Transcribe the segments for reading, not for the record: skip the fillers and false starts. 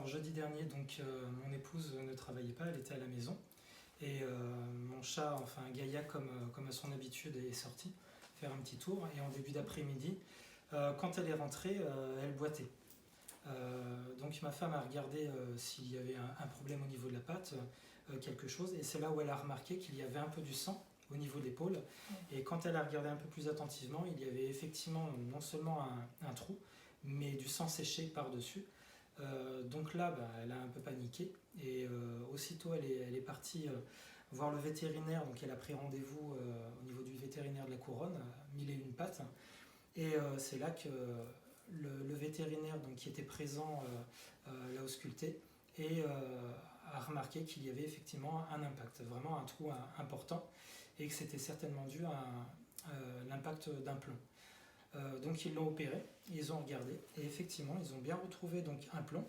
Alors, jeudi dernier, mon épouse ne travaillait pas, elle était à la maison. Et mon chat, enfin Gaïa, comme à son habitude, est sorti faire un petit tour. Et en début d'après-midi, quand elle est rentrée, elle boitait. Donc ma femme a regardé s'il y avait un problème au niveau de la patte, quelque chose. Et c'est là où elle a remarqué qu'il y avait un peu du sang au niveau de l'épaule. Et quand elle a regardé un peu plus attentivement, il y avait effectivement non seulement un trou, mais du sang séché par-dessus. Donc là, elle a un peu paniqué et aussitôt elle est partie voir le vétérinaire. Donc elle a pris rendez-vous au niveau du vétérinaire de la Couronne, à 1001 pattes. Et c'est là que le vétérinaire qui était présent l'a ausculté et a remarqué qu'il y avait effectivement un impact, vraiment un trou important, et que c'était certainement dû à l'impact d'un plomb. Donc ils l'ont opéré, ils ont regardé et effectivement ils ont bien retrouvé un plomb.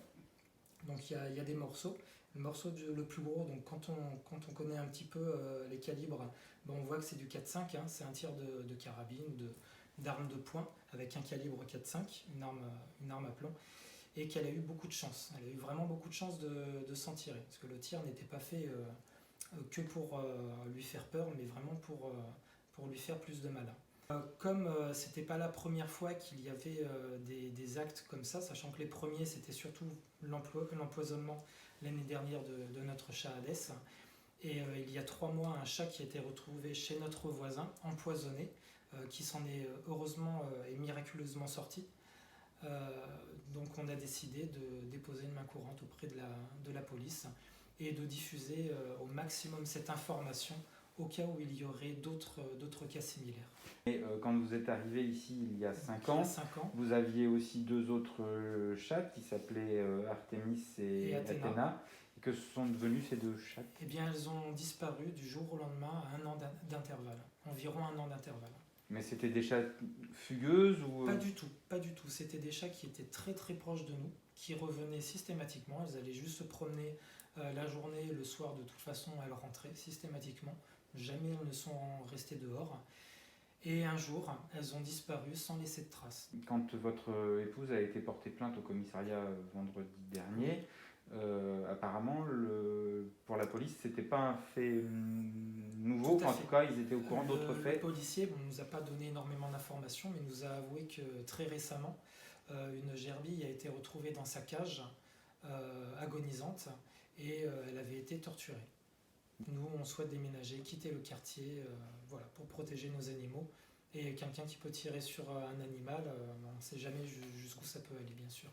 Donc il y a des morceaux. Le morceau le plus gros, donc quand on connaît un petit peu les calibres, on voit que c'est du 4,5, hein, c'est un tir de carabine, d'arme de poing avec un calibre 4,5, une arme à plomb, et qu'elle a eu beaucoup de chance. Elle a eu vraiment beaucoup de chance de s'en tirer, parce que le tir n'était pas fait que pour lui faire peur, mais vraiment pour lui faire plus de mal. Comme c'était pas la première fois qu'il y avait des actes comme ça, sachant que les premiers c'était surtout l'empoisonnement l'année dernière de notre chat Hadès, et il y a 3 mois un chat qui a été retrouvé chez notre voisin empoisonné, qui s'en est heureusement et miraculeusement sorti. Donc on a décidé de déposer une main courante auprès de la police et de diffuser au maximum cette information au cas où il y aurait d'autres cas similaires. Et quand vous êtes arrivé ici il y a 5 ans, 5 ans, vous aviez aussi 2 autres chats qui s'appelaient Artemis et Athéna. Et que sont devenus ces 2 chats? Eh bien, elles ont disparu du jour au lendemain à 1 an d'intervalle, environ 1 an d'intervalle. Mais c'était des chats fugueuses ou... Pas du tout, pas du tout. C'était des chats qui étaient très très proches de nous, qui revenaient systématiquement. Elles allaient juste se promener la journée et le soir, de toute façon, elles rentraient systématiquement. Jamais elles ne sont restées dehors. Et un jour, elles ont disparu sans laisser de traces. Quand votre épouse a été portée plainte au commissariat vendredi dernier, apparemment, pour la police, c'était pas un fait nouveau. En tout cas, ils étaient au courant d'autres faits. Le policier ne nous a pas donné énormément d'informations, mais nous a avoué que très récemment, une gerbille a été retrouvée dans sa cage, agonisante, et elle avait été torturée. Nous, on souhaite déménager, quitter le quartier, voilà, pour protéger nos animaux. Et quelqu'un qui peut tirer sur un animal, on ne sait jamais jusqu'où ça peut aller, bien sûr.